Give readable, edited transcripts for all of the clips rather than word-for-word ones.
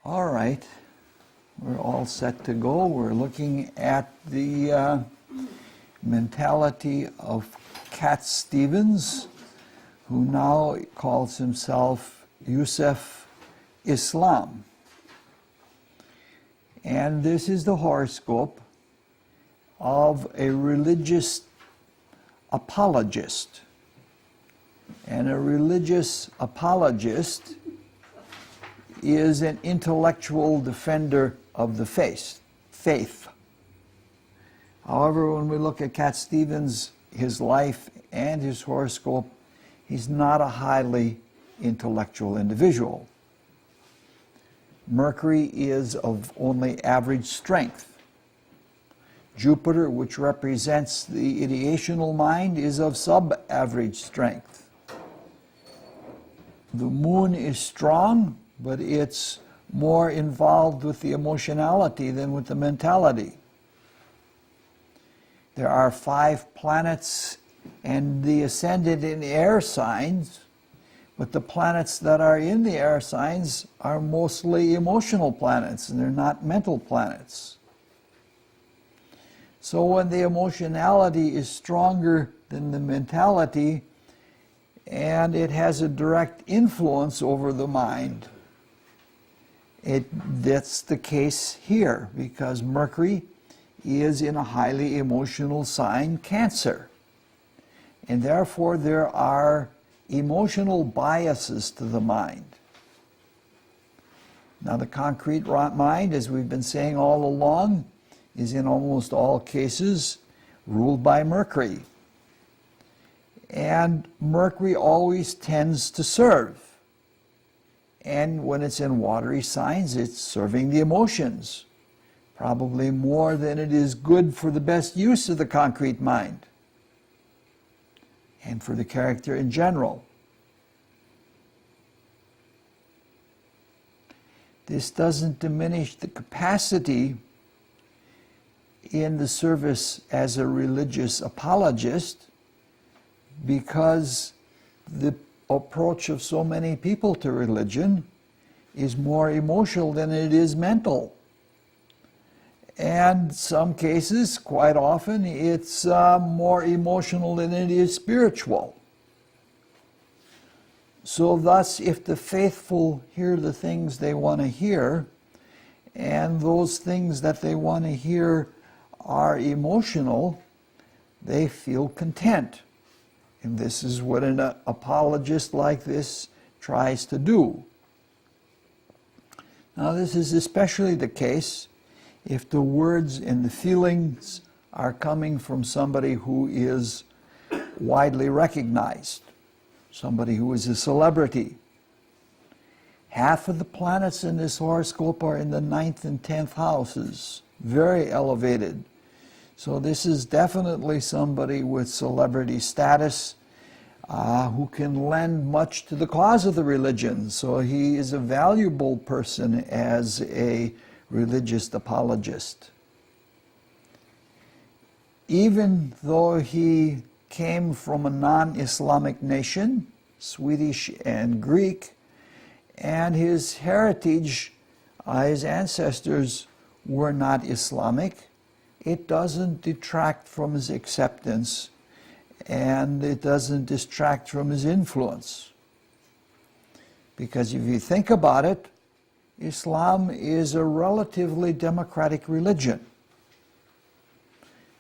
All right, we're all set to go. We're looking at the mentality of Cat Stevens, who now calls himself Yusuf Islam. And this is the horoscope of a religious apologist. And a religious apologist is an intellectual defender of the faith. However, when we look at Cat Stevens, his life and his horoscope, he's not a highly intellectual individual. Mercury is of only average strength. Jupiter, which represents the ideational mind, is of sub-average strength. The moon is strong, but it's more involved with the emotionality than with the mentality. There are 5 planets and the ascendant in air signs, but the planets that are in the air signs are mostly emotional planets, and they're not mental planets. So when the emotionality is stronger than the mentality, and it has a direct influence over the mind, that's the case here, because Mercury is in a highly emotional sign, Cancer. And therefore there are emotional biases to the mind. Now the concrete mind, as we've been saying all along, is in almost all cases ruled by Mercury. And Mercury always tends to serve. And when it's in watery signs, it's serving the emotions, probably more than it is good for the best use of the concrete mind and for the character in general. This doesn't diminish the capacity in the service as a religious apologist, because the approach of so many people to religion is more emotional than it is mental. And some cases, quite often, it's more emotional than it is spiritual. So thus, if the faithful hear the things they want to hear, and those things that they want to hear are emotional, they feel content. And this is what an apologist like this tries to do. Now, this is especially the case if the words and the feelings are coming from somebody who is widely recognized, somebody who is a celebrity. Half of the planets in this horoscope are in the 9th and 10th houses, very elevated. So this is definitely somebody with celebrity status who can lend much to the cause of the religion. So he is a valuable person as a religious apologist. Even though he came from a non-Islamic nation, Swedish and Greek, and his heritage, his ancestors were not Islamic, it doesn't detract from his acceptance, and it doesn't distract from his influence. Because if you think about it, Islam is a relatively democratic religion.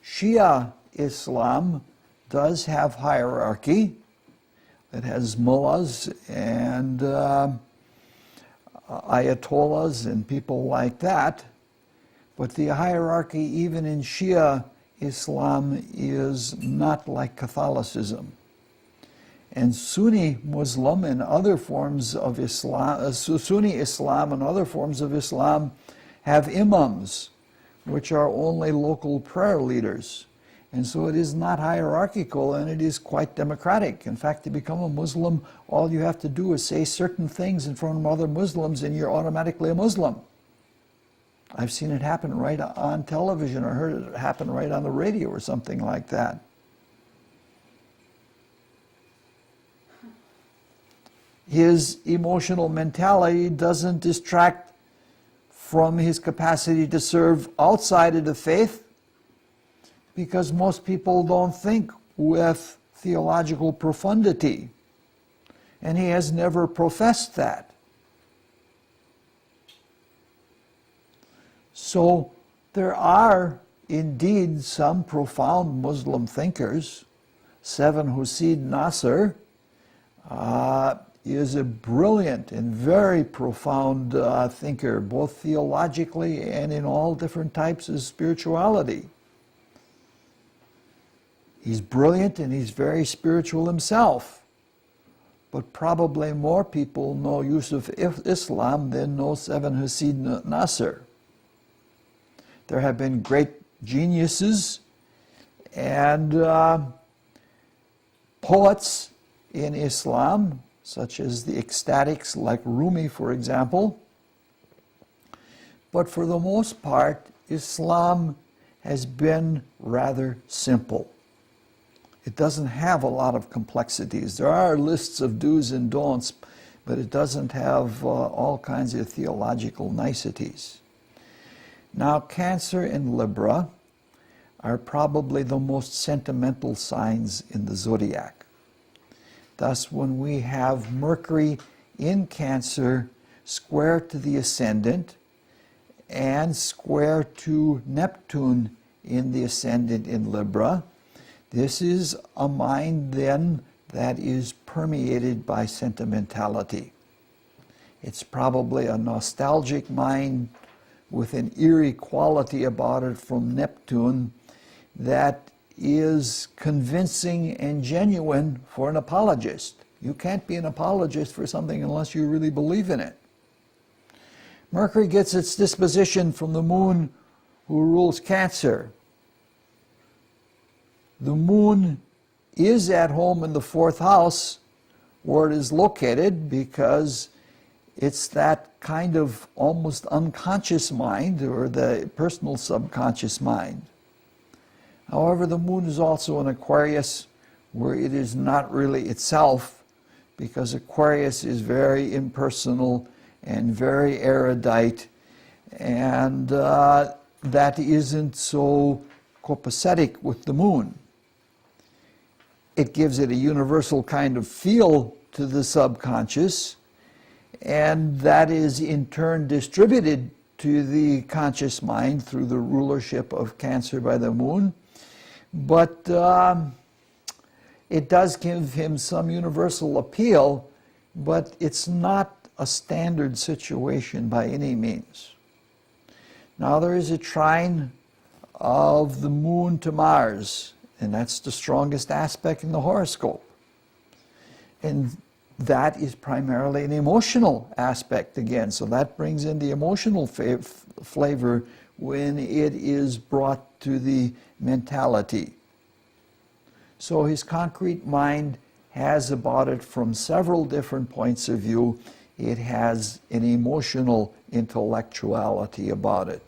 Shia Islam does have hierarchy. It has mullahs and ayatollahs and people like that. But the hierarchy, even in Shia Islam, is not like Catholicism. And Sunni Muslim and other forms of Islam, Sunni Islam and other forms of Islam have imams, which are only local prayer leaders. And so it is not hierarchical, and it is quite democratic. In fact, to become a Muslim, all you have to do is say certain things in front of other Muslims, and you're automatically a Muslim. I've seen it happen right on television, or heard it happen right on the radio or something like that. His emotional mentality doesn't distract from his capacity to serve outside of the faith, because most people don't think with theological profundity, and he has never professed that. So there are indeed some profound Muslim thinkers. Seven Husayn Nasr is a brilliant and very profound thinker, both theologically and in all different types of spirituality. He's brilliant and he's very spiritual himself. But probably more people know Yusuf Islam than know Seven Husayn Nasr. There have been great geniuses and poets in Islam, such as the ecstatics like Rumi, for example. But for the most part, Islam has been rather simple. It doesn't have a lot of complexities. There are lists of do's and don'ts, but it doesn't have all kinds of theological niceties. Now, Cancer and Libra are probably the most sentimental signs in the zodiac. Thus, when we have Mercury in Cancer square to the ascendant and square to Neptune in the ascendant in Libra, this is a mind then that is permeated by sentimentality. It's probably a nostalgic mind with an eerie quality about it from Neptune that is convincing and genuine for an apologist. You can't be an apologist for something unless you really believe in it. Mercury gets its disposition from the moon who rules Cancer. The moon is at home in the fourth house where it is located because it's that kind of almost unconscious mind, or the personal subconscious mind. However, the moon is also in Aquarius, where it is not really itself, because Aquarius is very impersonal and very erudite, and that isn't so copacetic with the moon. It gives it a universal kind of feel to the subconscious, and that is in turn distributed to the conscious mind through the rulership of Cancer by the moon. But it does give him some universal appeal, but it's not a standard situation by any means. Now there is a trine of the moon to Mars, and that's the strongest aspect in the horoscope. And that is primarily an emotional aspect again, so that brings in the emotional flavor when it is brought to the mentality. So his concrete mind has about it from several different points of view. It has an emotional intellectuality about it.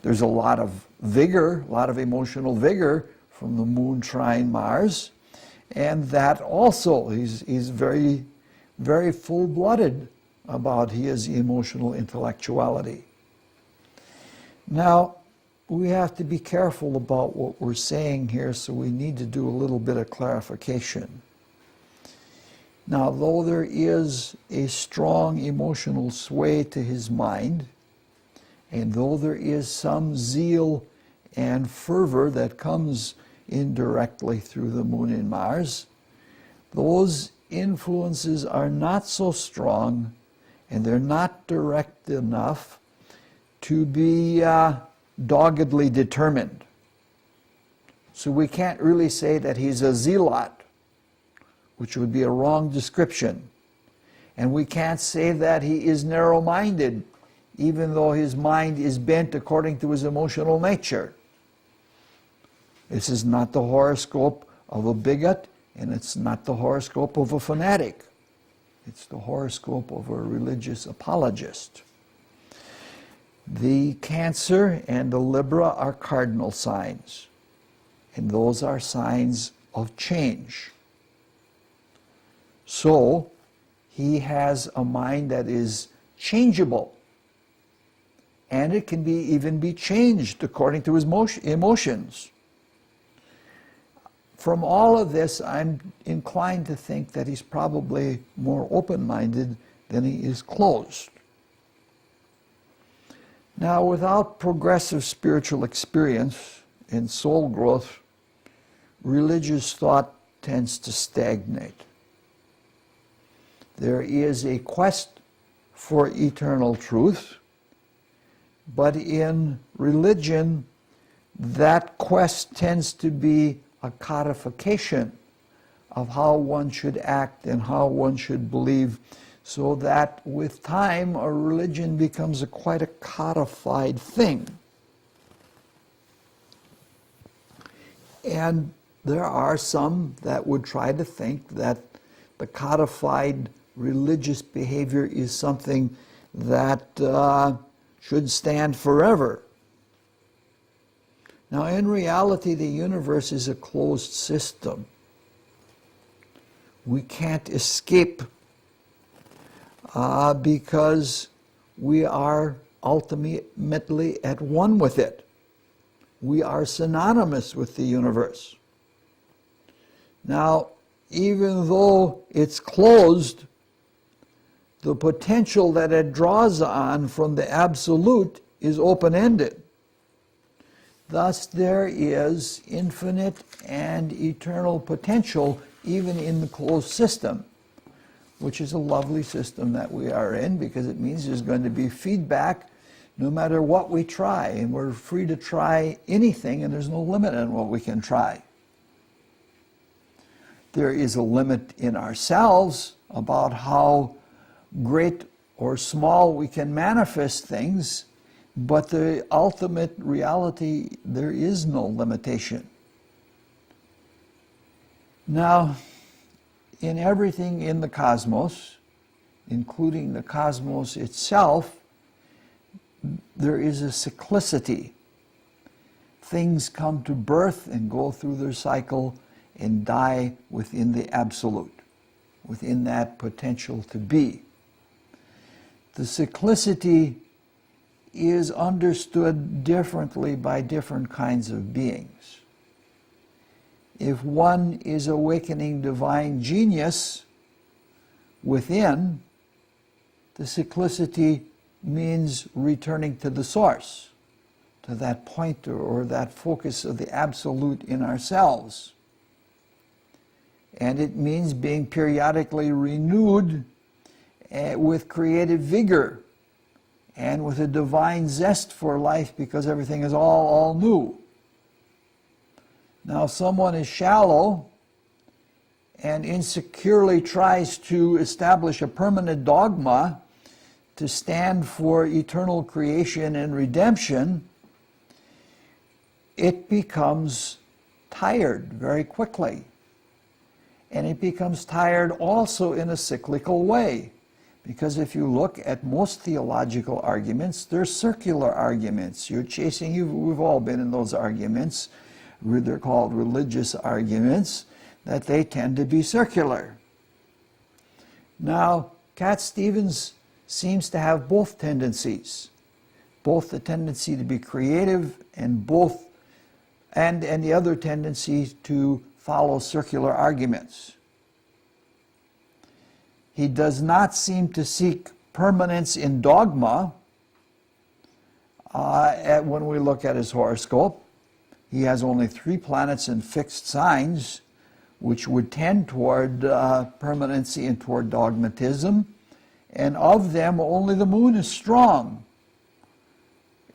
There's a lot of vigor, a lot of emotional vigor from the moon trine Mars. And that also, he's very, very full-blooded about his emotional intellectuality. Now, we have to be careful about what we're saying here, so we need to do a little bit of clarification. Now, though there is a strong emotional sway to his mind, and though there is some zeal and fervor that comes indirectly through the moon in Mars, those influences are not so strong and they're not direct enough to be doggedly determined. So we can't really say that he's a zealot, which would be a wrong description. And we can't say that he is narrow-minded, even though his mind is bent according to his emotional nature. This is not the horoscope of a bigot, and it's not the horoscope of a fanatic. It's the horoscope of a religious apologist. The Cancer and the Libra are cardinal signs, and those are signs of change. So, he has a mind that is changeable. and it can even be changed according to his emotions. From all of this, I'm inclined to think that he's probably more open-minded than he is closed. Now, without progressive spiritual experience and soul growth, religious thought tends to stagnate. There is a quest for eternal truth, but in religion, that quest tends to be a codification of how one should act and how one should believe, so that with time a religion becomes quite a codified thing. And there are some that would try to think that the codified religious behavior is something that should stand forever. Now, in reality, the universe is a closed system. We can't escape because we are ultimately at one with it. We are synonymous with the universe. Now, even though it's closed, the potential that it draws on from the absolute is open-ended. Thus, there is infinite and eternal potential even in the closed system, which is a lovely system that we are in, because it means there's going to be feedback no matter what we try, and we're free to try anything, and there's no limit on what we can try. There is a limit in ourselves about how great or small we can manifest things, but the ultimate reality, there is no limitation. Now, in everything in the cosmos, including the cosmos itself, there is a cyclicity. Things come to birth and go through their cycle and die within the absolute, within that potential to be. The cyclicity is understood differently by different kinds of beings. If one is awakening divine genius within, the cyclicity means returning to the source, to that pointer or that focus of the absolute in ourselves. And it means being periodically renewed with creative vigor and with a divine zest for life, because everything is all new. Now, someone is shallow and insecurely tries to establish a permanent dogma to stand for eternal creation and redemption. It becomes tired very quickly. And it becomes tired also in a cyclical way. Because if you look at most theological arguments, they're circular arguments. We've all been in those arguments. They're called religious arguments, that they tend to be circular. Now, Cat Stevens seems to have both tendencies. Both the tendency to be creative and the other tendency to follow circular arguments. He does not seem to seek permanence in dogma when we look at his horoscope. He has only 3 planets in fixed signs, which would tend toward permanency and toward dogmatism. And of them, only the moon is strong.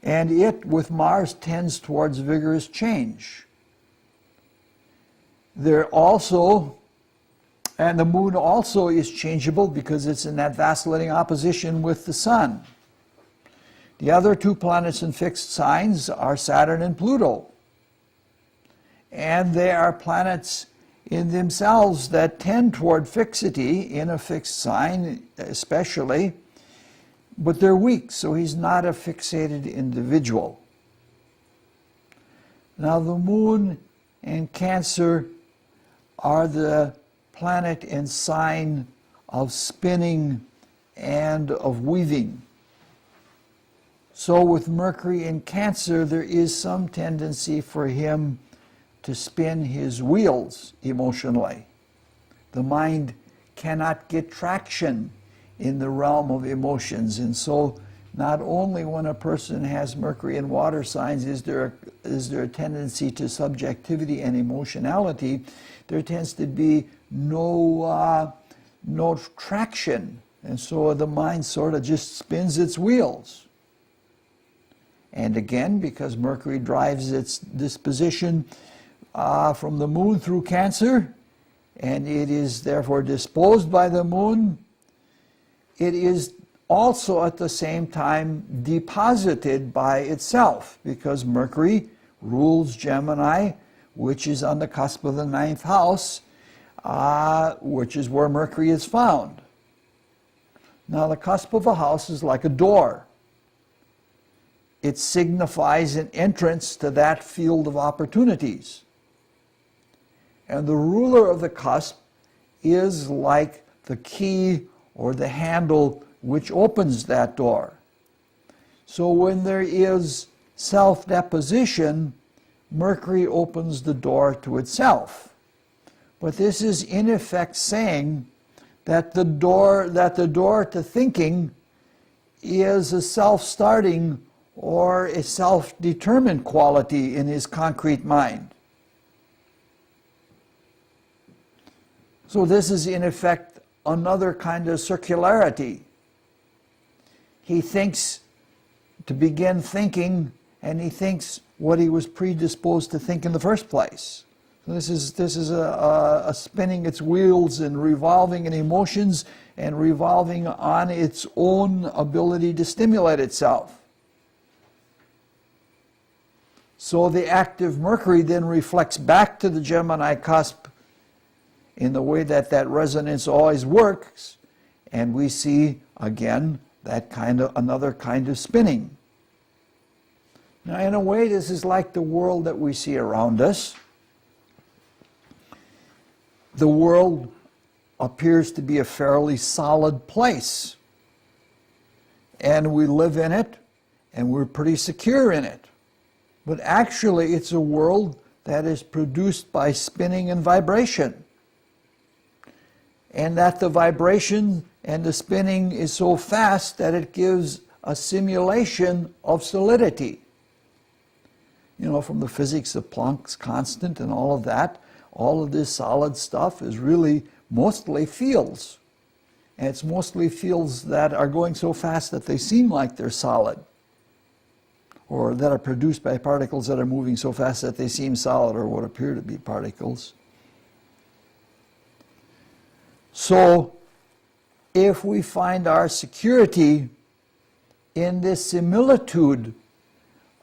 And it, with Mars, tends towards vigorous change. And the moon also is changeable because it's in that vacillating opposition with the sun. The other 2 planets in fixed signs are Saturn and Pluto. And they are planets in themselves that tend toward fixity in a fixed sign especially, but they're weak, so he's not a fixated individual. Now, the moon and Cancer are the planet and sign of spinning and of weaving. So with Mercury in Cancer, there is some tendency for him to spin his wheels emotionally. The mind cannot get traction in the realm of emotions. And so not only when a person has Mercury in water signs is there a tendency to subjectivity and emotionality, there tends to be no traction. And so the mind sort of just spins its wheels. And again, because Mercury drives its disposition from the moon through Cancer, and it is therefore disposed by the moon, it is also at the same time deposited by itself, because Mercury rules Gemini, which is on the cusp of the 9th house, which is where Mercury is found. Now the cusp of a house is like a door. It signifies an entrance to that field of opportunities. And the ruler of the cusp is like the key or the handle which opens that door. So when there is self-deposition, Mercury opens the door to itself. But this is in effect saying that the door to thinking is a self-starting or a self-determined quality in his concrete mind. So this is in effect another kind of circularity. He thinks to begin thinking, and he thinks what he was predisposed to think in the first place. So this is a spinning its wheels and revolving in emotions and revolving on its own ability to stimulate itself. So the active Mercury then reflects back to the Gemini cusp in the way that resonance always works, and we see again that another kind of spinning. Now in a way this is like the world that we see around us. The world appears to be a fairly solid place, and we live in it and we're pretty secure in it. But actually it's a world that is produced by spinning and vibration. And that the vibration and the spinning is so fast that it gives a simulation of solidity. You know, from the physics of Planck's constant and all of that, all of this solid stuff is really mostly fields. And it's mostly fields that are going so fast that they seem like they're solid, or that are produced by particles that are moving so fast that they seem solid, or what appear to be particles. So, if we find our security in this similitude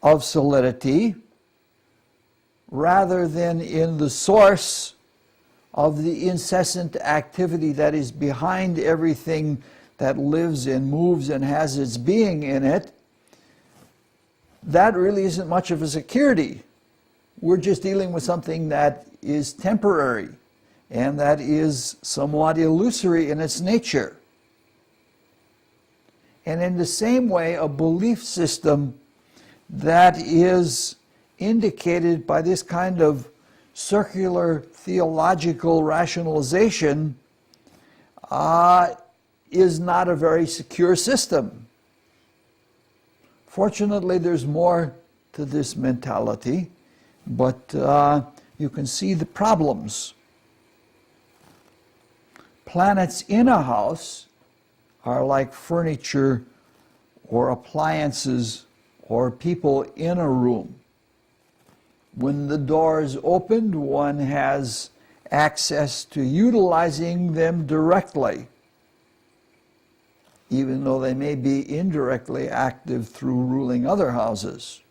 of solidity, rather than in the source of the incessant activity that is behind everything that lives and moves and has its being in it, that really isn't much of a security. We're just dealing with something that is temporary and that is somewhat illusory in its nature. And in the same way, a belief system that is indicated by this kind of circular theological rationalization is not a very secure system. Fortunately, there's more to this mentality, but you can see the problems. Planets in a house are like furniture or appliances or people in a room. When the door is opened, one has access to utilizing them directly, even though they may be indirectly active through ruling other houses.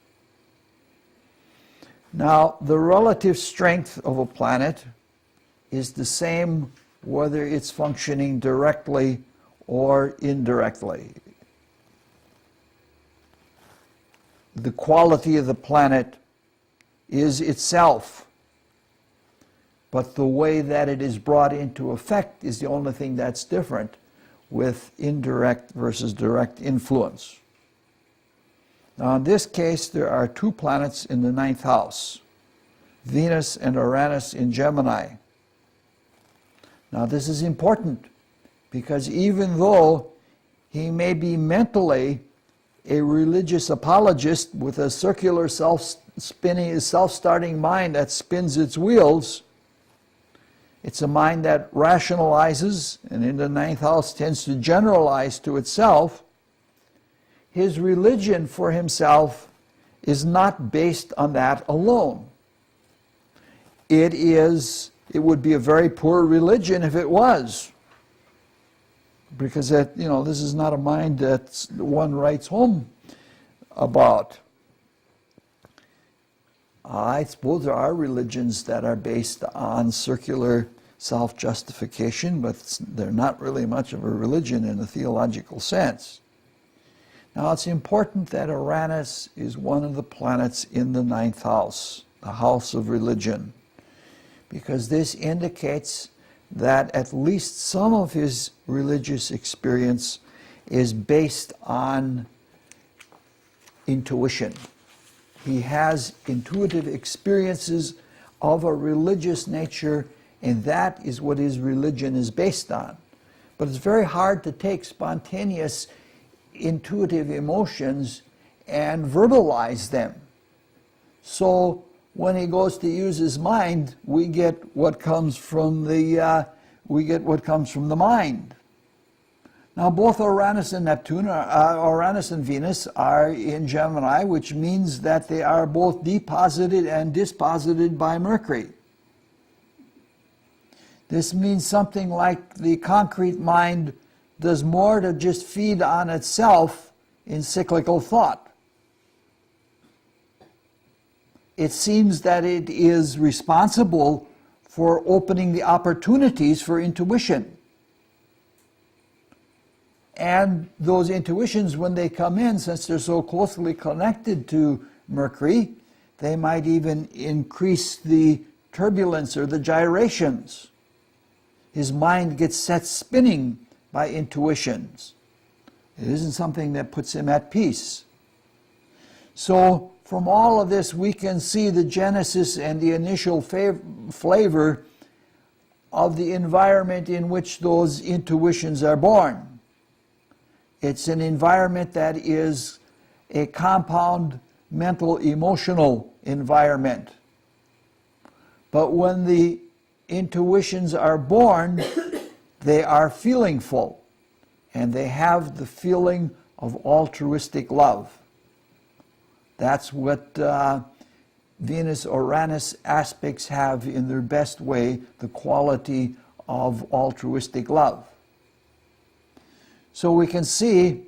Now, the relative strength of a planet is the same whether it's functioning directly or indirectly. The quality of the planet is itself, but the way that it is brought into effect is the only thing that's different with indirect versus direct influence. Now, in this case, there are two planets in the ninth house, Venus and Uranus in Gemini. Now, this is important because even though he may be mentally a religious apologist with a circular self-starting mind that spins its wheels, it's a mind that rationalizes and in the ninth house tends to generalize to itself. His religion for himself is not based on that alone. It would be a very poor religion if it was. Because this is not a mind that one writes home about. I suppose there are religions that are based on circular self-justification, but they're not really much of a religion in a theological sense. Now, it's important that Uranus is one of the planets in the ninth house, the house of religion, because this indicates that at least some of his religious experience is based on intuition. He has intuitive experiences of a religious nature, and that is what his religion is based on. But it's very hard to take spontaneous intuitive emotions and verbalize them. So when he goes to use his mind, we get what comes from the mind. Now, both Uranus and Uranus and Venus are in Gemini, which means that they are both deposited and disposited by Mercury. This means something like the concrete mind does more to just feed on itself in cyclical thought. It seems that it is responsible for opening the opportunities for intuition. And those intuitions, when they come in, since they're so closely connected to Mercury, they might even increase the turbulence or the gyrations. His mind gets set spinning by intuitions. It isn't something that puts him at peace. So from all of this, we can see the genesis and the initial flavor of the environment in which those intuitions are born. It's an environment that is a compound mental emotional environment. But when the intuitions are born, they are feelingful, and they have the feeling of altruistic love. That's what Venus-Uranus aspects have in their best way, the quality of altruistic love. So we can see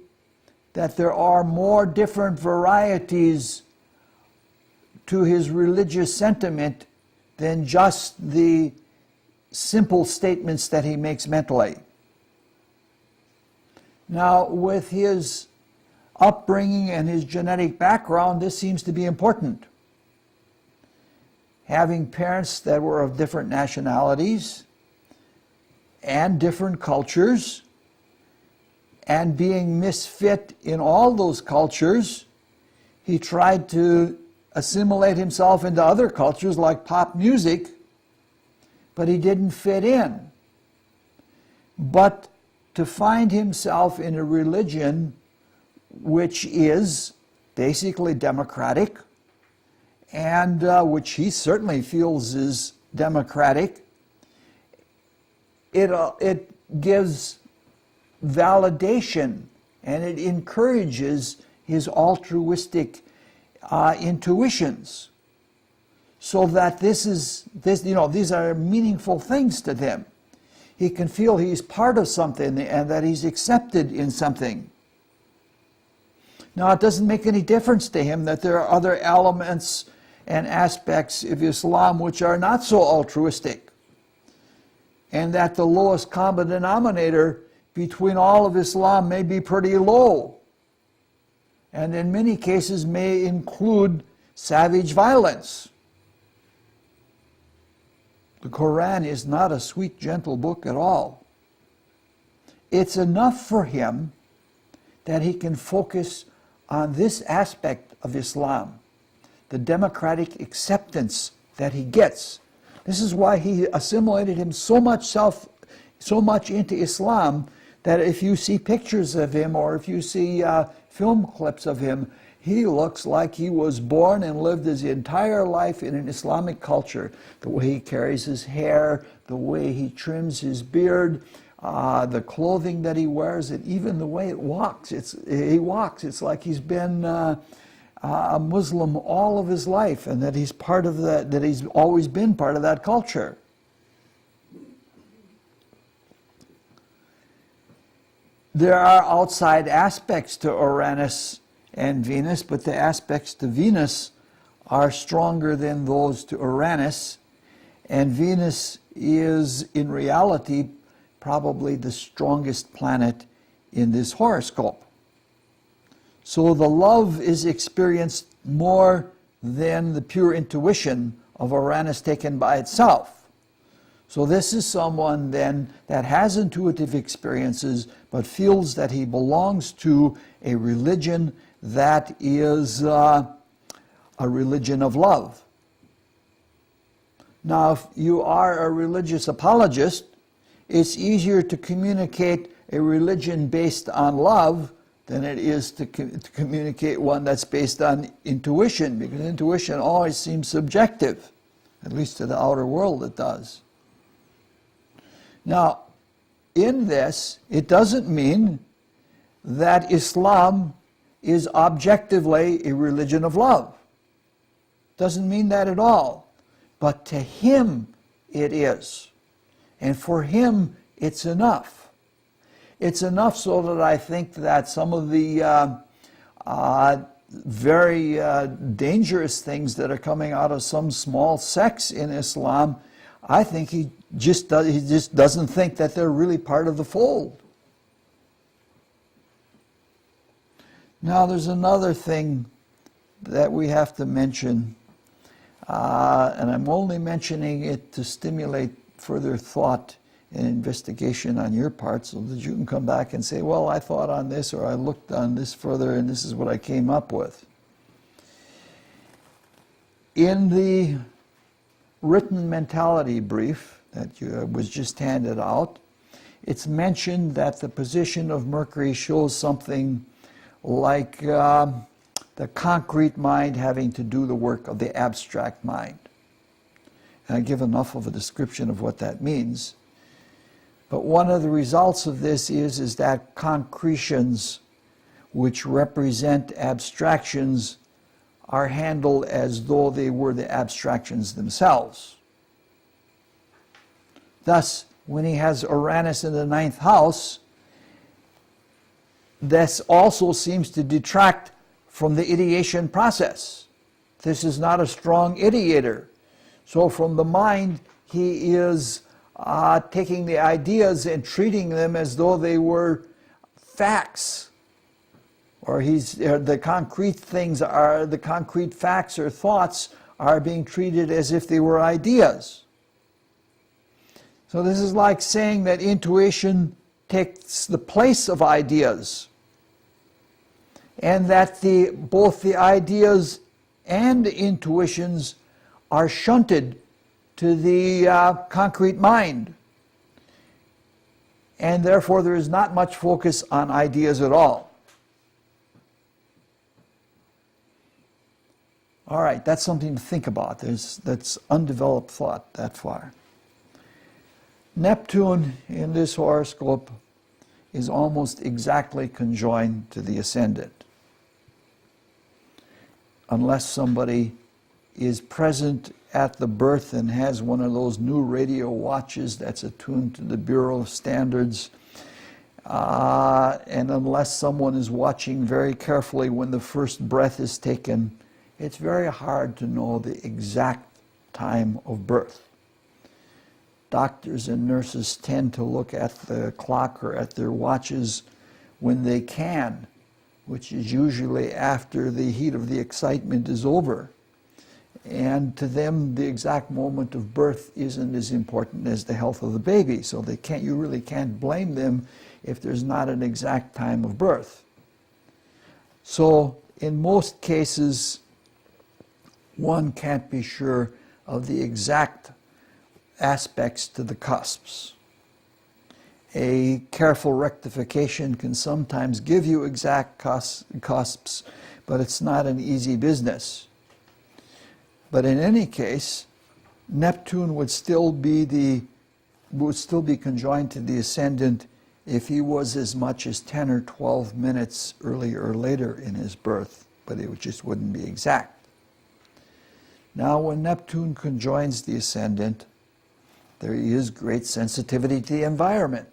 that there are more different varieties to his religious sentiment than just the simple statements that he makes mentally. Now, with his upbringing and his genetic background, this seems to be important. Having parents that were of different nationalities and different cultures, and being misfit in all those cultures, he tried to assimilate himself into other cultures like pop music, but he didn't fit in. But to find himself in a religion which is basically democratic, and which he certainly feels is democratic, it gives validation and it encourages his altruistic intuitions, so that these are meaningful things to them. He can feel he's part of something and that he's accepted in something. Now, it doesn't make any difference to him that there are other elements and aspects of Islam which are not so altruistic, and that the lowest common denominator between all of Islam may be pretty low, and in many cases may include savage violence. The Quran is not a sweet, gentle book at all. It's enough for him that he can focus on this aspect of Islam, the democratic acceptance that he gets. This is why he assimilated him so much into Islam that if you see pictures of him or if you see film clips of him, he looks like he was born and lived his entire life in an Islamic culture. The way he carries his hair, the way he trims his beard, the clothing that he wears, and even the way he walks. It's like he's been a Muslim all of his life, and that he's part of that he's always been part of that culture. There are outside aspects to Uranus and Venus, but the aspects to Venus are stronger than those to Uranus, and Venus is in reality probably the strongest planet in this horoscope. So the love is experienced more than the pure intuition of Uranus taken by itself. So this is someone then that has intuitive experiences but feels that he belongs to a religion that is a religion of love. Now, if you are a religious apologist, it's easier to communicate a religion based on love than it is to communicate one that's based on intuition, because intuition always seems subjective, at least to the outer world it does. Now, in this, it doesn't mean that Islam is objectively a religion of love. Doesn't mean that at all. But to him, it is. And for him, it's enough. It's enough so that I think that some of the very dangerous things that are coming out of some small sects in Islam, I think he just doesn't think that they're really part of the fold. Now, there's another thing that we have to mention, and I'm only mentioning it to stimulate further thought and investigation on your part so that you can come back and say, well, I thought on this, or I looked on this further, and this is what I came up with. In the written mentality brief that was just handed out, it's mentioned that the position of Mercury shows something like the concrete mind having to do the work of the abstract mind. And I give enough of a description of what that means. But one of the results of this is that concretions, which represent abstractions, are handled as though they were the abstractions themselves. Thus, when he has Uranus in the 9th house, this also seems to detract from the ideation process. This is not a strong ideator. So from the mind, he is taking the ideas and treating them as though they were facts. Or the concrete things are, the concrete facts or thoughts are being treated as if they were ideas. So this is like saying that intuition takes the place of ideas, and that both the ideas and the intuitions are shunted to the concrete mind. And therefore there is not much focus on ideas at all. All right, that's something to think about. That's undeveloped thought that far. Neptune in this horoscope is almost exactly conjoined to the ascendant. Unless somebody is present at the birth and has one of those new radio watches that's attuned to the Bureau of Standards, and unless someone is watching very carefully when the first breath is taken, it's very hard to know the exact time of birth. Doctors and nurses tend to look at the clock or at their watches when they can, which is usually after the heat of the excitement is over. And to them, the exact moment of birth isn't as important as the health of the baby. So you really can't blame them if there's not an exact time of birth. So in most cases, one can't be sure of the exact aspects to the cusps. A careful rectification can sometimes give you exact cusps, but it's not an easy business. But in any case, Neptune would still be conjoined to the ascendant if he was as much as 10 or 12 minutes earlier or later in his birth, but it just wouldn't be exact. Now, when Neptune conjoins the ascendant, there is great sensitivity to the environment.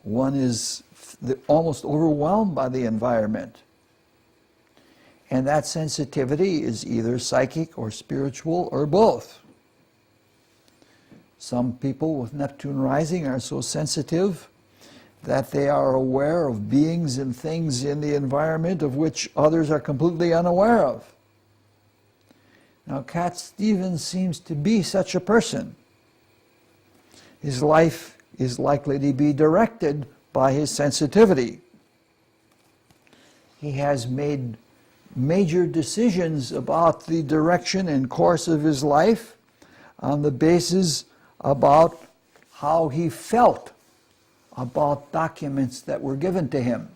One is almost overwhelmed by the environment. And that sensitivity is either psychic or spiritual or both. Some people with Neptune rising are so sensitive that they are aware of beings and things in the environment of which others are completely unaware of. Now, Cat Stevens seems to be such a person. His life is likely to be directed by his sensitivity. He has made major decisions about the direction and course of his life on the basis about how he felt about documents that were given to him.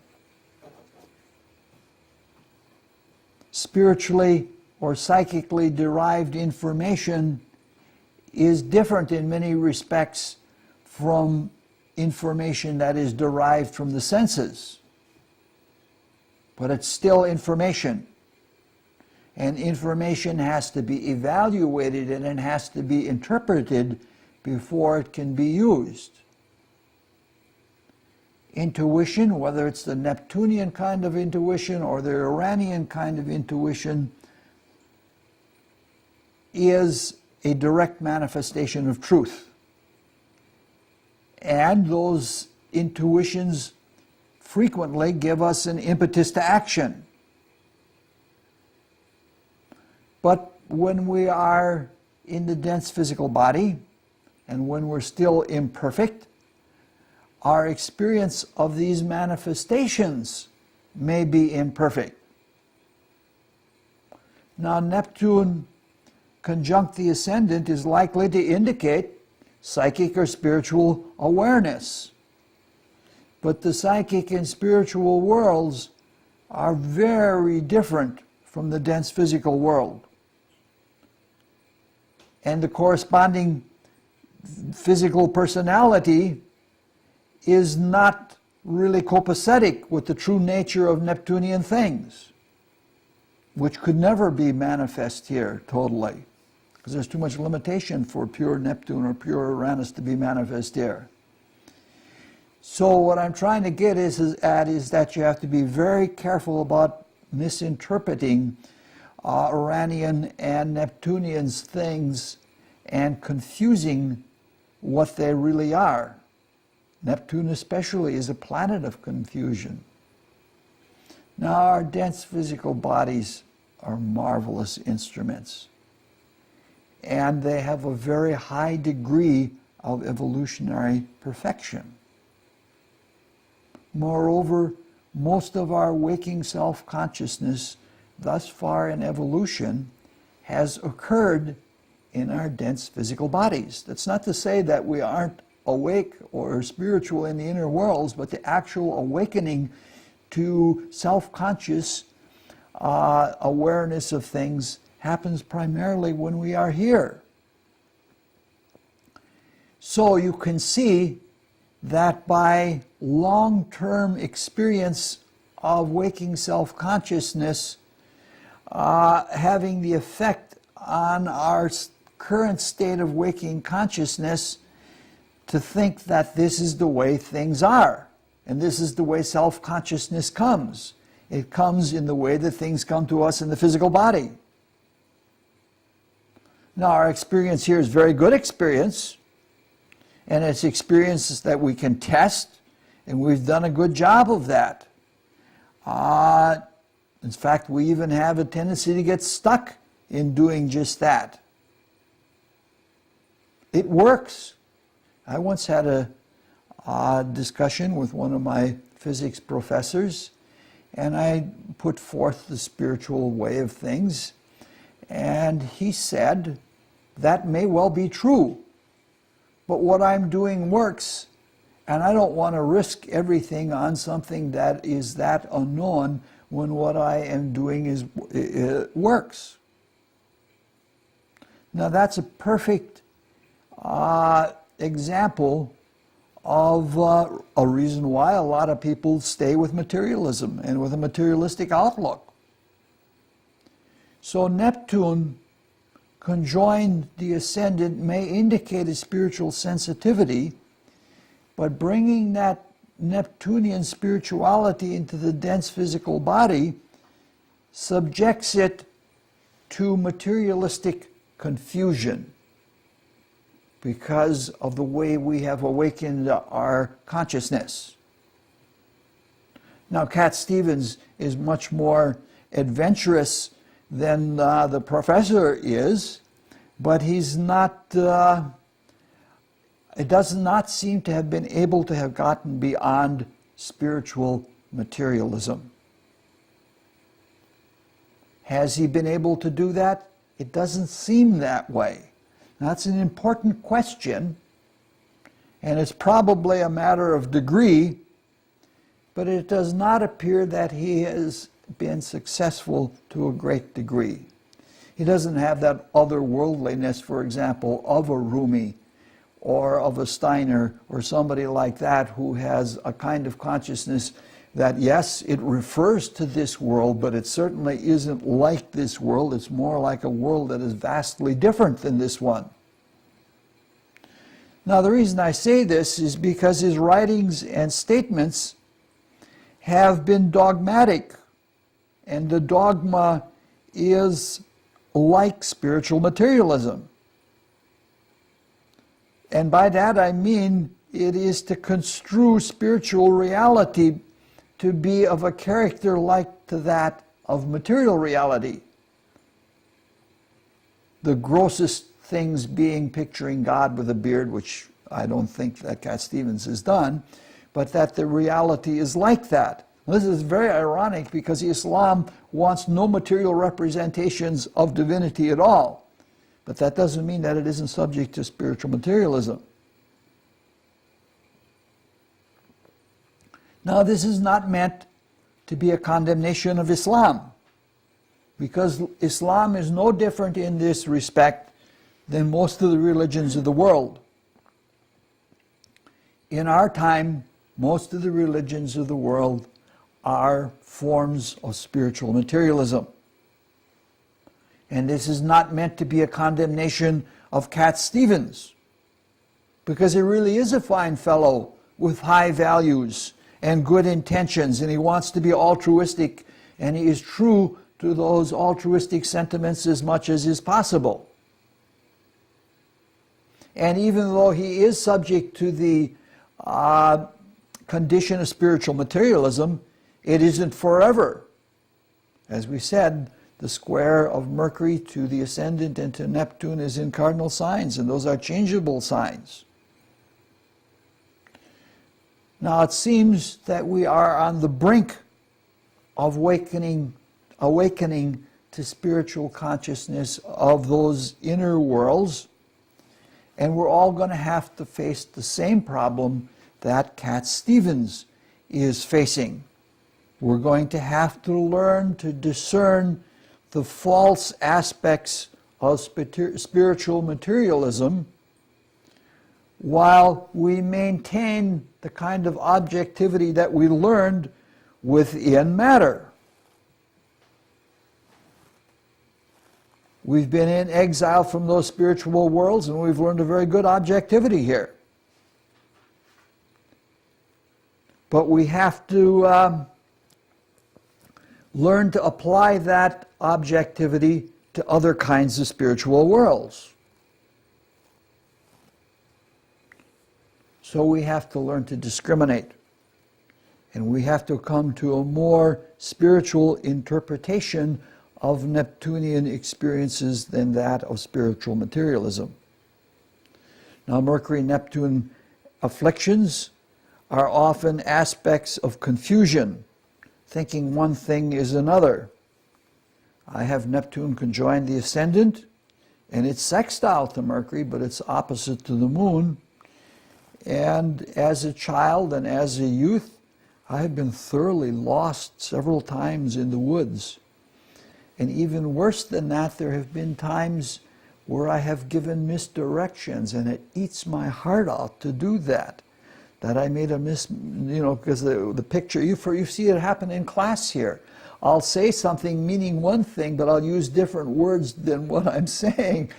Spiritually or psychically derived information is different in many respects from information that is derived from the senses. But it's still information. And information has to be evaluated and it has to be interpreted before it can be used. Intuition, whether it's the Neptunian kind of intuition or the Uranian kind of intuition, is a direct manifestation of truth. And those intuitions frequently give us an impetus to action. But when we are in the dense physical body, and when we're still imperfect, our experience of these manifestations may be imperfect. Now, Neptune conjunct the ascendant is likely to indicate psychic or spiritual awareness. But the psychic and spiritual worlds are very different from the dense physical world. And the corresponding physical personality is not really copacetic with the true nature of Neptunian things, which could never be manifest here totally, because there's too much limitation for pure Neptune or pure Uranus to be manifest here. So what I'm trying to get is that you have to be very careful about misinterpreting Uranian and Neptunian's things and confusing what they really are. Neptune especially is a planet of confusion. Now, our dense physical bodies are marvelous instruments, and they have a very high degree of evolutionary perfection. Moreover, most of our waking self-consciousness thus far in evolution has occurred in our dense physical bodies. That's not to say that we aren't awake or spiritual in the inner worlds, but the actual awakening to self-conscious awareness of things happens primarily when we are here. So you can see that by long-term experience of waking self-consciousness having the effect on our current state of waking consciousness, to think that this is the way things are, and this is the way self-consciousness comes. It comes in the way that things come to us in the physical body. Now, our experience here is very good experience, and it's experiences that we can test, and we've done a good job of that. In fact, we even have a tendency to get stuck in doing just that. It works. I once had a discussion with one of my physics professors, and I put forth the spiritual way of things, and he said, that may well be true, but what I'm doing works, and I don't want to risk everything on something that is that unknown when what I am doing works. Now that's a perfect example of a reason why a lot of people stay with materialism and with a materialistic outlook. So Neptune conjoined the ascendant may indicate a spiritual sensitivity, but bringing that Neptunian spirituality into the dense physical body subjects it to materialistic confusion because of the way we have awakened our consciousness. Now, Cat Stevens is much more adventurous than the professor is, but he's not, it does not seem to have been able to have gotten beyond spiritual materialism. Has he been able to do that? It doesn't seem that way. That's an important question, and it's probably a matter of degree, but it does not appear that he has been successful to a great degree. He doesn't have that otherworldliness, for example, of a Rumi or of a Steiner or somebody like that who has a kind of consciousness that, yes, it refers to this world, but it certainly isn't like this world. It's more like a world that is vastly different than this one. Now, the reason I say this is because his writings and statements have been dogmatic, and the dogma is like spiritual materialism. And by that I mean it is to construe spiritual reality to be of a character like to that of material reality. The grossest things being picturing God with a beard, which I don't think that Cat Stevens has done, but that the reality is like that. This is very ironic because Islam wants no material representations of divinity at all. But that doesn't mean that it isn't subject to spiritual materialism. Now, this is not meant to be a condemnation of Islam, because Islam is no different in this respect than most of the religions of the world. In our time, most of the religions of the world are forms of spiritual materialism. And this is not meant to be a condemnation of Cat Stevens, because he really is a fine fellow with high values and good intentions, and he wants to be altruistic, and he is true to those altruistic sentiments as much as is possible. And even though he is subject to the condition of spiritual materialism, it isn't forever. As we said, the square of Mercury to the ascendant and to Neptune is in cardinal signs, and those are changeable signs. Now it seems that we are on the brink of awakening to spiritual consciousness of those inner worlds, and we're all going to have to face the same problem that Cat Stevens is facing. We're going to have to learn to discern the false aspects of spiritual materialism while we maintain the kind of objectivity that we learned within matter. We've been in exile from those spiritual worlds, and we've learned a very good objectivity here. But we have to learn to apply that objectivity to other kinds of spiritual worlds. So we have to learn to discriminate. And we have to come to a more spiritual interpretation of Neptunian experiences than that of spiritual materialism. Now, Mercury-Neptune afflictions are often aspects of confusion thinking one thing is another. I have Neptune conjoined the ascendant, and it's sextile to Mercury, but it's opposite to the moon. And as a child and as a youth, I have been thoroughly lost several times in the woods. And even worse than that, there have been times where I have given misdirections, and it eats my heart out to do that. That I made a because the picture, you see it happen in class here. I'll say something meaning one thing, but I'll use different words than what I'm saying.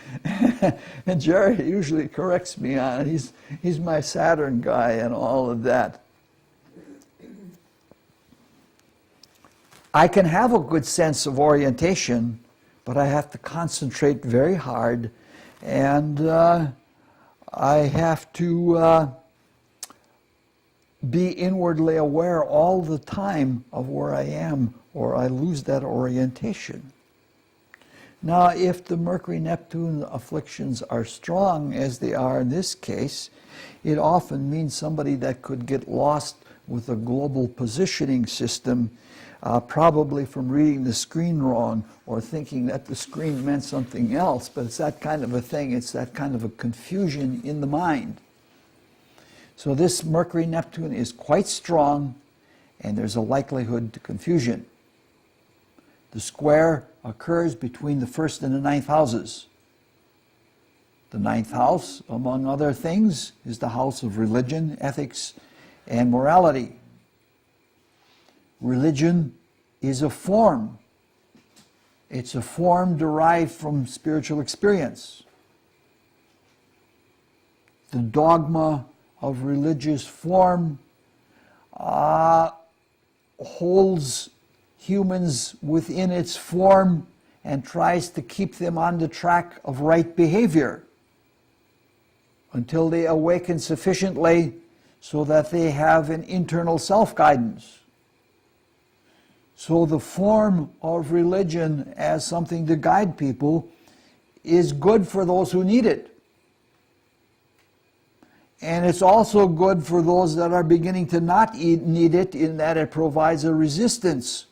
And Jerry usually corrects me on it. He's my Saturn guy and all of that. I can have a good sense of orientation, but I have to concentrate very hard, and I have to be inwardly aware all the time of where I am, or I lose that orientation. Now, if the Mercury-Neptune afflictions are strong, as they are in this case, it often means somebody that could get lost with a global positioning system, probably from reading the screen wrong or thinking that the screen meant something else, but it's that kind of a thing, it's that kind of a confusion in the mind. So this Mercury-Neptune is quite strong, and there's a likelihood to confusion. The square occurs between the first and the ninth houses. The ninth house, among other things, is the house of religion, ethics, and morality. Religion is a form. It's a form derived from spiritual experience. The dogma of religious form holds humans within its form and tries to keep them on the track of right behavior until they awaken sufficiently so that they have an internal self-guidance. So the form of religion as something to guide people is good for those who need it. And it's also good for those that are beginning to not need it, in that it provides a resistance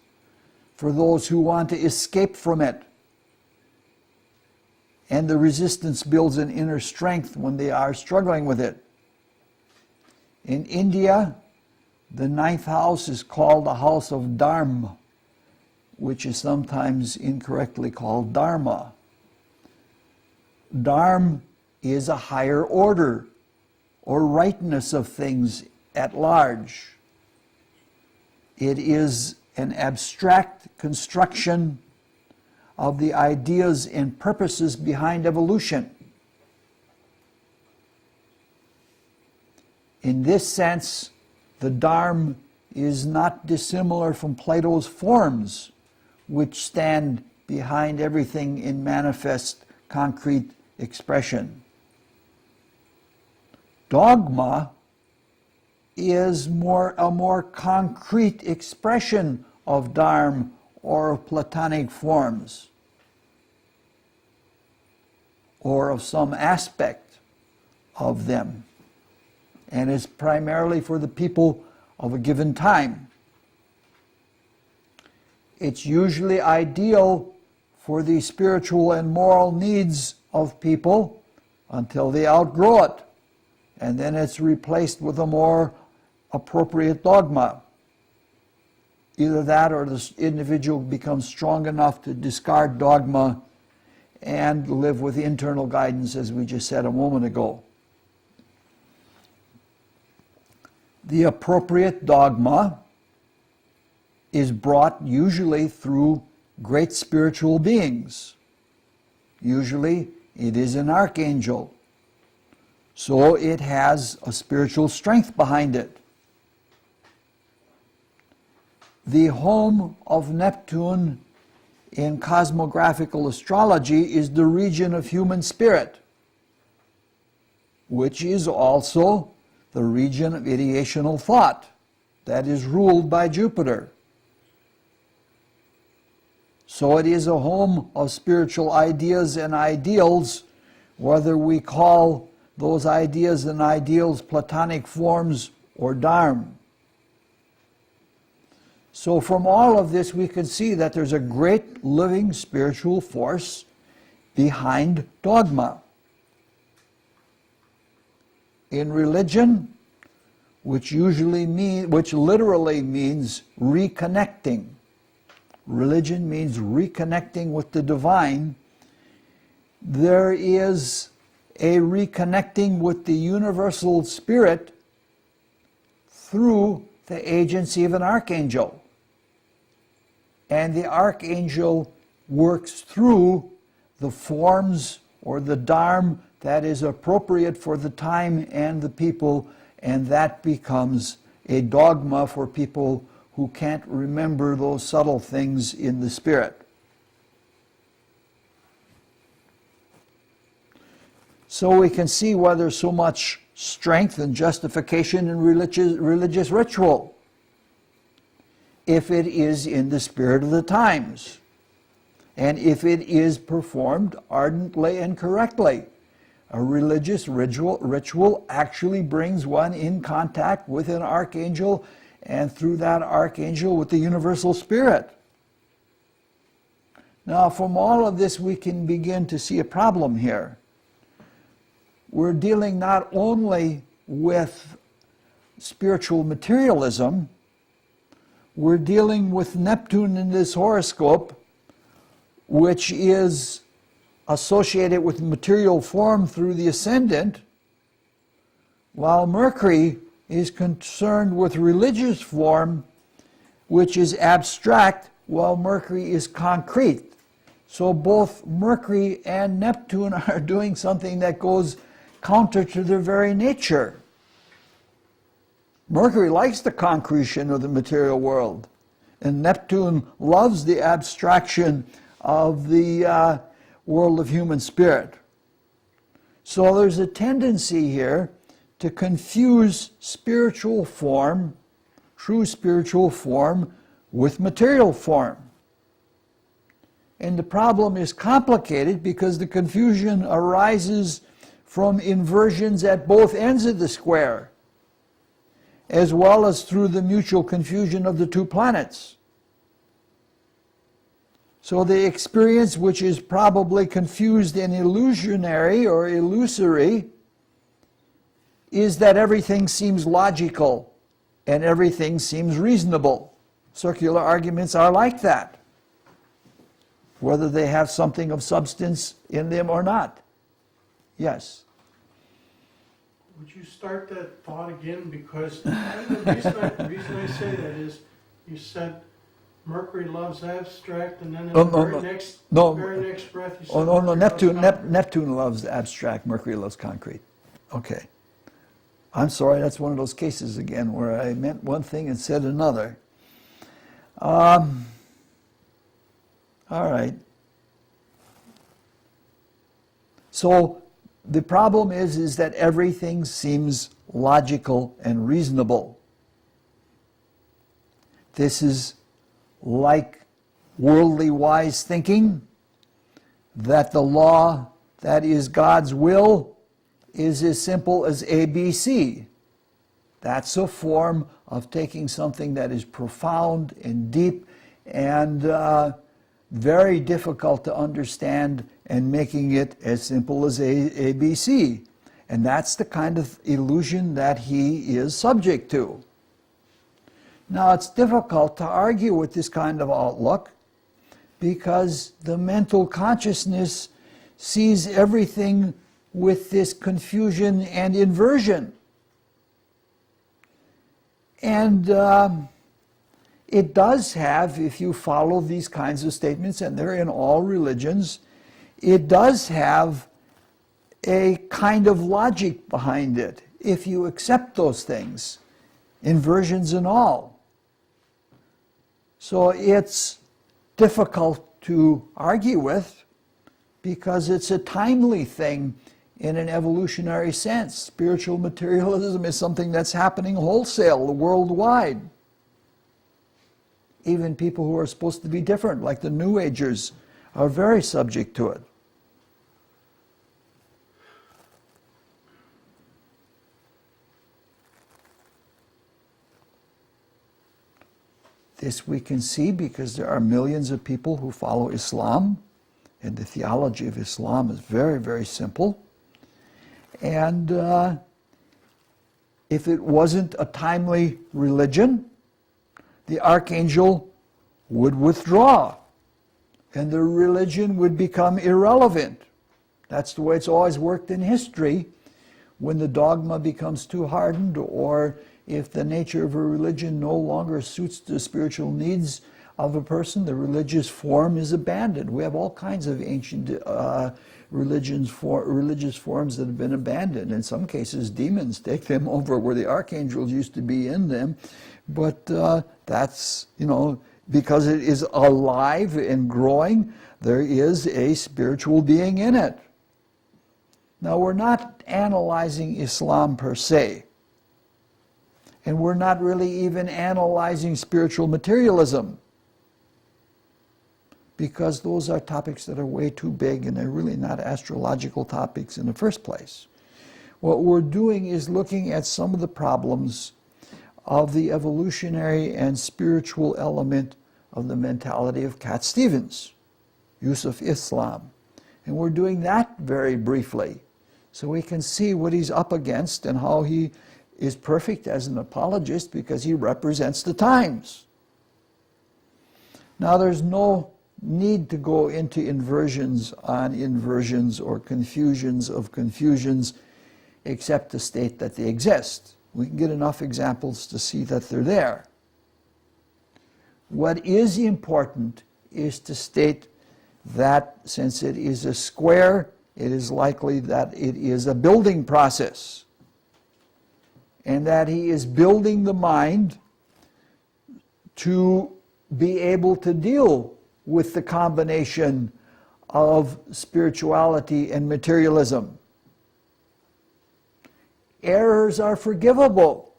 for those who want to escape from it. And the resistance builds an inner strength when they are struggling with it. In India, the ninth house is called the house of Dharma, which is sometimes incorrectly called Dharma. Dharma is a higher order or rightness of things at large. It is an abstract construction of the ideas and purposes behind evolution. In this sense, the Dharma is not dissimilar from Plato's forms, which stand behind everything in manifest, concrete expression. Dogma is a more concrete expression of Dharma or of Platonic forms, or of some aspect of them, and is primarily for the people of a given time. It's usually ideal for the spiritual and moral needs of people until they outgrow it, and then it's replaced with a more appropriate dogma. Either that, or the individual becomes strong enough to discard dogma and live with internal guidance, as we just said a moment ago. The appropriate dogma is brought usually through great spiritual beings. Usually it is an archangel, so it has a spiritual strength behind it. The home of Neptune in cosmographical astrology is the region of human spirit, which is also the region of ideational thought that is ruled by Jupiter. So it is a home of spiritual ideas and ideals, whether we call those ideas and ideals Platonic forms or Dharma. So from all of this, we can see that there's a great living spiritual force behind dogma. In religion, which literally means reconnecting. Religion means reconnecting with the divine. There is a reconnecting with the universal spirit through the agency of an archangel. And the archangel works through the forms or the dharma that is appropriate for the time and the people, and that becomes a dogma for people who can't remember those subtle things in the spirit. So we can see why there's so much strength and justification in religious ritual, if it is in the spirit of the times, and if it is performed ardently and correctly. A religious ritual actually brings one in contact with an archangel, and through that archangel with the universal spirit. Now, from all of this, we can begin to see a problem here. We're dealing not only with spiritual materialism, we're dealing with Neptune in this horoscope, which is associated with material form through the ascendant, while Mercury is concerned with religious form, which is abstract, while Mercury is concrete. So both Mercury and Neptune are doing something that goes counter to their very nature. Mercury likes the concretion of the material world, and Neptune loves the abstraction of the world of human spirit. So there's a tendency here to confuse spiritual form, true spiritual form, with material form. And the problem is complicated because the confusion arises from inversions at both ends of the square, as well as through the mutual confusion of the two planets. So the experience, which is probably confused and illusionary or illusory, is that everything seems logical and everything seems reasonable. Circular arguments are like that, whether they have something of substance in them or not. Yes? Would you start that thought again? Because the reason I say that is, you said Mercury loves abstract, and then in the very next breath you said Neptune loves abstract, Mercury loves concrete. Okay. I'm sorry, that's one of those cases again where I meant one thing and said another. All right. So the problem is that everything seems logical and reasonable. This is like worldly wise thinking, that the law that is God's will is as simple as ABC. That's a form of taking something that is profound and deep and very difficult to understand and making it as simple as ABC. And that's the kind of illusion that he is subject to. Now, it's difficult to argue with this kind of outlook because the mental consciousness sees everything with this confusion and inversion. And it does have, if you follow these kinds of statements, and they're in all religions, it does have a kind of logic behind it, if you accept those things, inversions and all. So it's difficult to argue with because it's a timely thing in an evolutionary sense. Spiritual materialism is something that's happening wholesale, worldwide. Even people who are supposed to be different, like the New Agers, are very subject to it. This we can see because there are millions of people who follow Islam, and the theology of Islam is very, very simple. And if it wasn't a timely religion, the archangel would withdraw, and the religion would become irrelevant. That's the way it's always worked in history. When the dogma becomes too hardened, or if the nature of a religion no longer suits the spiritual needs of a person, the religious form is abandoned. We have all kinds of ancient religious forms that have been abandoned. In some cases, demons take them over where the archangels used to be in them. But that's, because it is alive and growing, there is a spiritual being in it. Now, we're not analyzing Islam per se. And we're not really even analyzing spiritual materialism, because those are topics that are way too big and they're really not astrological topics in the first place. What we're doing is looking at some of the problems of the evolutionary and spiritual element of the mentality of Cat Stevens, Yusuf Islam. And we're doing that very briefly, so we can see what he's up against and how he is perfect as an apologist because he represents the times. Now, there's no need to go into inversions on inversions or confusions of confusions, except to state that they exist. We can get enough examples to see that they're there. What is important is to state that since it is a square, it is likely that it is a building process, and that he is building the mind to be able to deal with the combination of spirituality and materialism. Errors are forgivable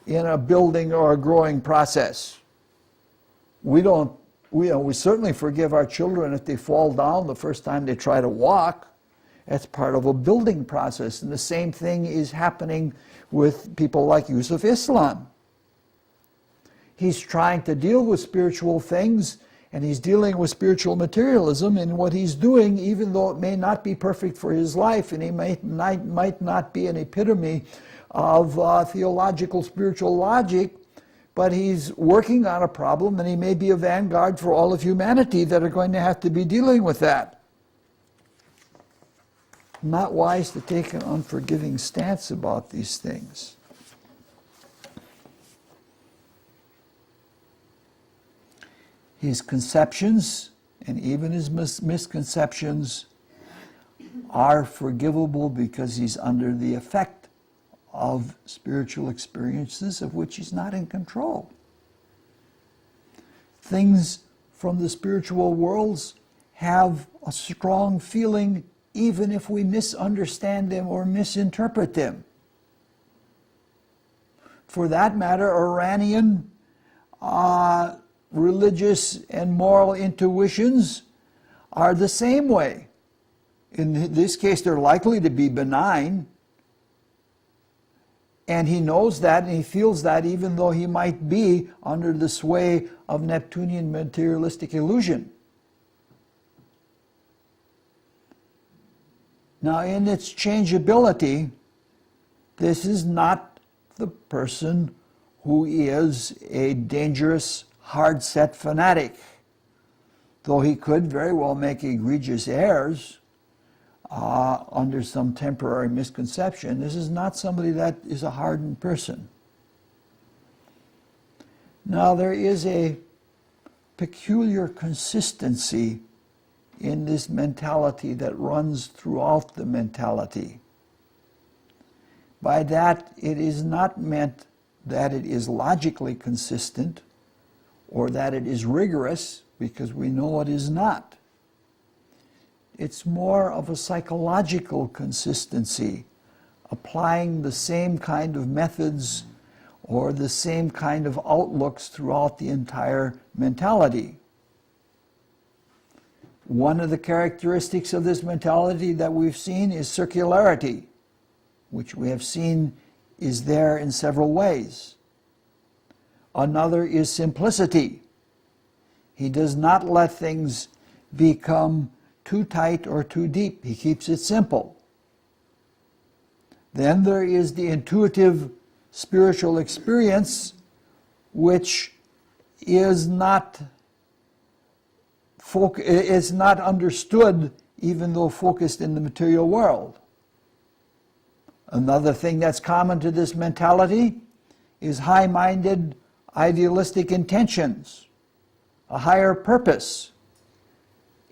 in a building or a growing process. We certainly forgive our children if they fall down the first time they try to walk. That's part of a building process. And the same thing is happening with people like Yusuf Islam. He's trying to deal with spiritual things, and he's dealing with spiritual materialism, and what he's doing, even though it may not be perfect for his life, and he might not be an epitome of theological spiritual logic, but he's working on a problem, and he may be a vanguard for all of humanity that are going to have to be dealing with that. Not wise to take an unforgiving stance about these things. His conceptions and even his misconceptions are forgivable because he's under the effect of spiritual experiences of which he's not in control. Things from the spiritual worlds have a strong feeling even if we misunderstand them or misinterpret them. For that matter, Iranian religious and moral intuitions are the same way. In this case, they're likely to be benign. And he knows that and he feels that even though he might be under the sway of Neptunian materialistic illusion. Now, in its changeability, this is not the person who is a dangerous, hard-set fanatic, though he could very well make egregious errors under some temporary misconception. This is not somebody that is a hardened person. Now, there is a peculiar consistency in this mentality that runs throughout the mentality. By that, it is not meant that it is logically consistent or that it is rigorous, because we know it is not. It's more of a psychological consistency, applying the same kind of methods or the same kind of outlooks throughout the entire mentality. One of the characteristics of this mentality that we've seen is circularity, which we have seen is there in several ways. Another is simplicity. He does not let things become too tight or too deep. He keeps it simple. Then there is the intuitive spiritual experience, which is not understood even though focused in the material world. Another thing that's common to this mentality is high-minded, idealistic intentions, a higher purpose,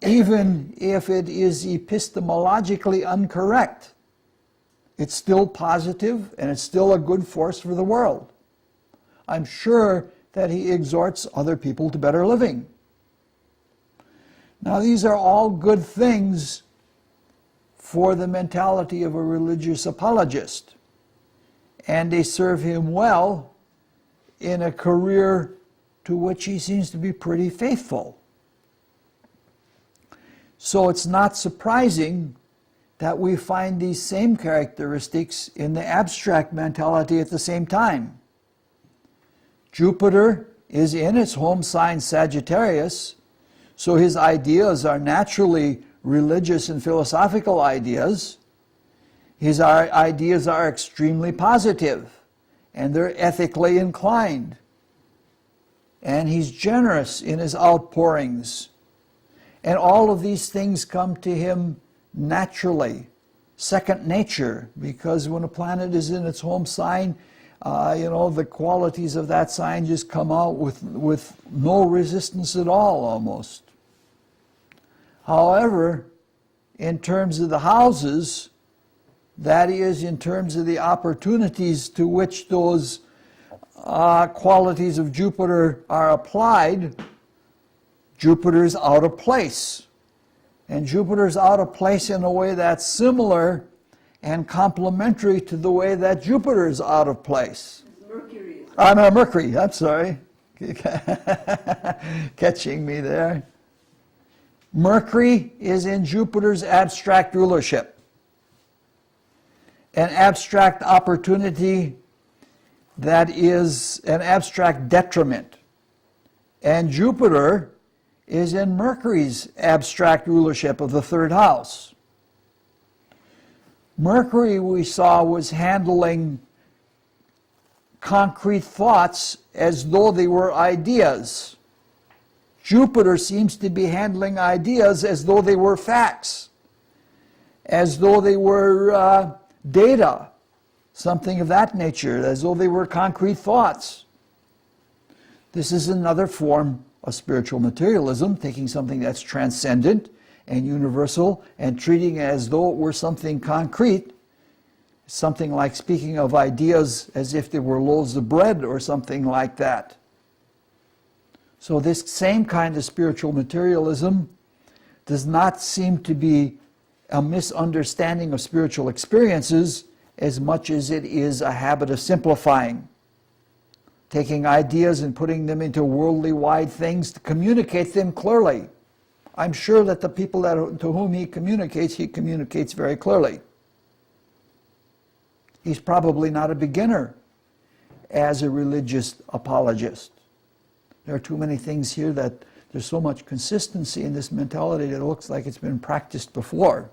even if it is epistemologically incorrect. It's still positive and it's still a good force for the world. I'm sure that he exhorts other people to better living. Now, these are all good things for the mentality of a religious apologist, and they serve him well in a career to which he seems to be pretty faithful. So it's not surprising that we find these same characteristics in the abstract mentality at the same time. Jupiter is in its home sign Sagittarius, so his ideas are naturally religious and philosophical ideas. His ideas are extremely positive, and they're ethically inclined. And he's generous in his outpourings. And all of these things come to him naturally, second nature, because when a planet is in its home sign, the qualities of that sign just come out with no resistance at all, almost. However, in terms of the houses, that is, in terms of the opportunities to which those qualities of Jupiter are applied, Jupiter's out of place. And Jupiter's out of place in a way that's similar and complementary to the way that Jupiter is out of place. Mercury. Mercury, I'm sorry. Catching me there. Mercury is in Jupiter's abstract rulership. An abstract opportunity that is an abstract detriment. And Jupiter is in Mercury's abstract rulership of the third house. Mercury, we saw, was handling concrete thoughts as though they were ideas. Jupiter seems to be handling ideas as though they were facts, as though they were data, something of that nature, as though they were concrete thoughts. This is another form of spiritual materialism, taking something that's transcendent and universal and treating it as though it were something concrete, something like speaking of ideas as if they were loaves of bread or something like that. So this same kind of spiritual materialism does not seem to be a misunderstanding of spiritual experiences as much as it is a habit of simplifying, taking ideas and putting them into worldly wide things to communicate them clearly. I'm sure that the people to whom he communicates very clearly. He's probably not a beginner as a religious apologist. There are too many things here that there's so much consistency in this mentality that it looks like it's been practiced before.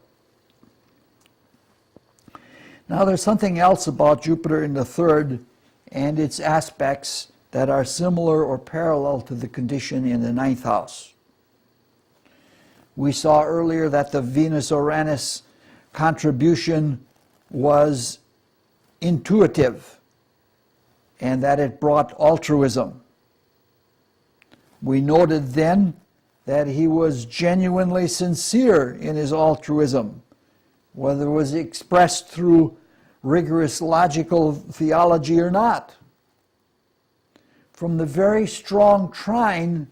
Now there's something else about Jupiter in the third and its aspects that are similar or parallel to the condition in the ninth house. We saw earlier that the Venus-Uranus contribution was intuitive and that it brought altruism. We noted then that he was genuinely sincere in his altruism, whether it was expressed through rigorous logical theology or not. From the very strong trine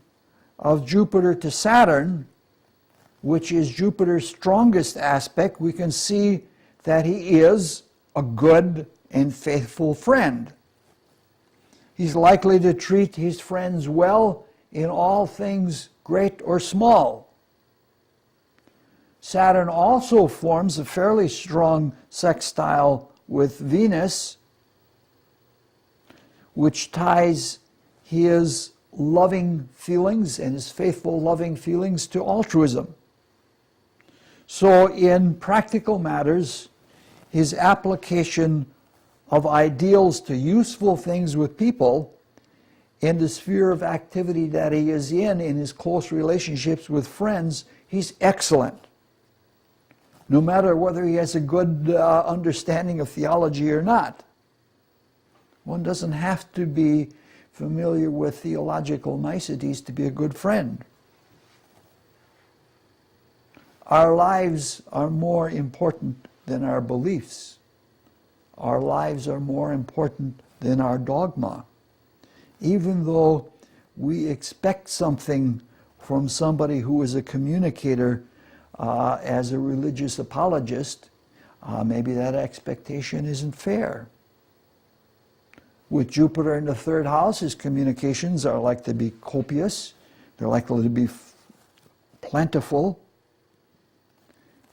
of Jupiter to Saturn, which is Jupiter's strongest aspect, we can see that he is a good and faithful friend. He's likely to treat his friends well in all things great or small. Saturn also forms a fairly strong sextile with Venus, which ties his loving feelings and his faithful loving feelings to altruism. So in practical matters, his application of ideals to useful things with people in the sphere of activity that he is in his close relationships with friends, he's excellent. No matter whether he has a good understanding of theology or not. One doesn't have to be familiar with theological niceties to be a good friend. Our lives are more important than our beliefs. Our lives are more important than our dogma. Even though we expect something from somebody who is a communicator as a religious apologist, maybe that expectation isn't fair. With Jupiter in the third house, his communications are likely to be copious. They're likely to be plentiful.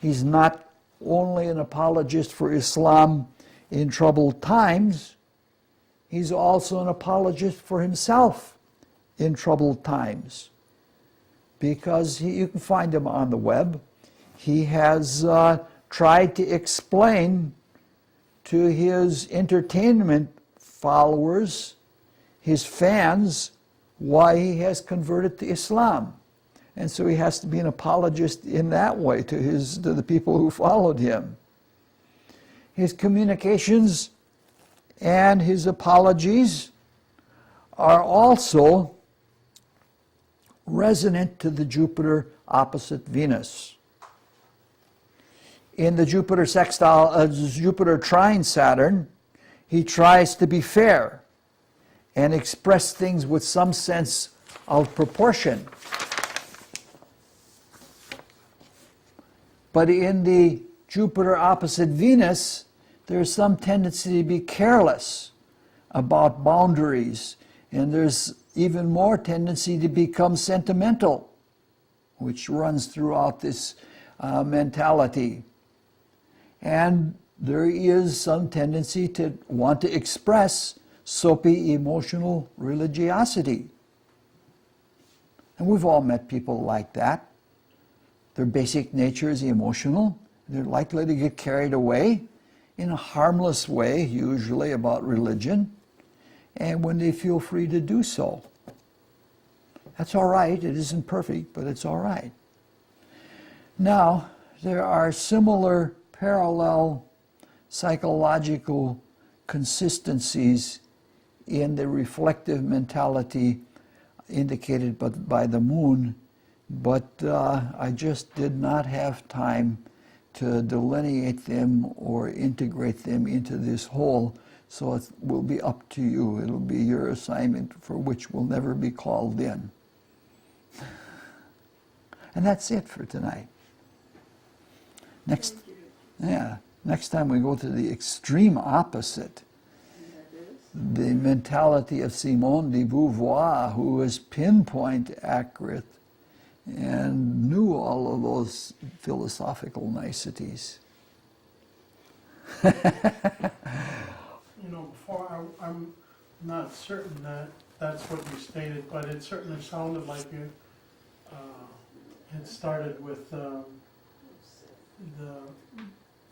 He's not only an apologist for Islam in troubled times, he's also an apologist for himself in troubled times. Because you can find him on the web. He has tried to explain to his entertainment followers, his fans, why he has converted to Islam. And so he has to be an apologist in that way to the people who followed him. His communications and his apologies are also resonant to the Jupiter opposite Venus. In the Jupiter sextile, Jupiter trine Saturn, he tries to be fair and express things with some sense of proportion. But in the Jupiter opposite Venus, there's some tendency to be careless about boundaries, and there's even more tendency to become sentimental, which runs throughout this mentality. And there is some tendency to want to express soapy emotional religiosity. And we've all met people like that. Their basic nature is emotional. They're likely to get carried away in a harmless way, usually about religion, and when they feel free to do so. That's all right. It isn't perfect, but it's all right. Now, there are similar parallel psychological consistencies in the reflective mentality indicated by the moon, but I just did not have time to delineate them or integrate them into this whole, so it will be up to you. It'll be your assignment for which will never be called in. And that's it for tonight. Next time we go to the extreme opposite, the mentality of Simone de Beauvoir, who was pinpoint accurate and knew all of those philosophical niceties. Before I'm not certain that that's what you stated, but it certainly sounded like you had started with the...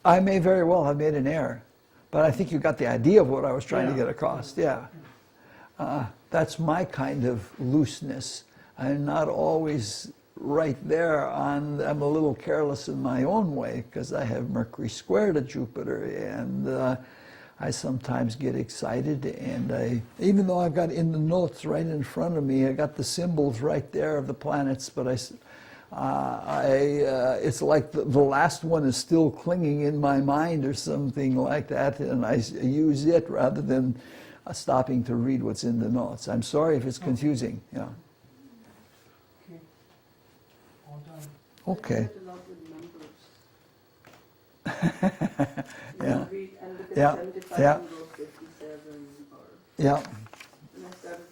I may very well have made an error, but I think you got the idea of what I was trying to get across. That's my kind of looseness. I'm not always right there I'm a little careless in my own way because I have Mercury square to Jupiter, and I sometimes get excited, and even though I've got in the notes right in front of me, I got the symbols right there of the planets, but it's like the last one is still clinging in my mind or something like that, and I use it rather than stopping to read what's in the notes. I'm sorry if it's confusing. Yeah. Okay. All done. Okay. Yeah. Yeah. Yeah. Yeah.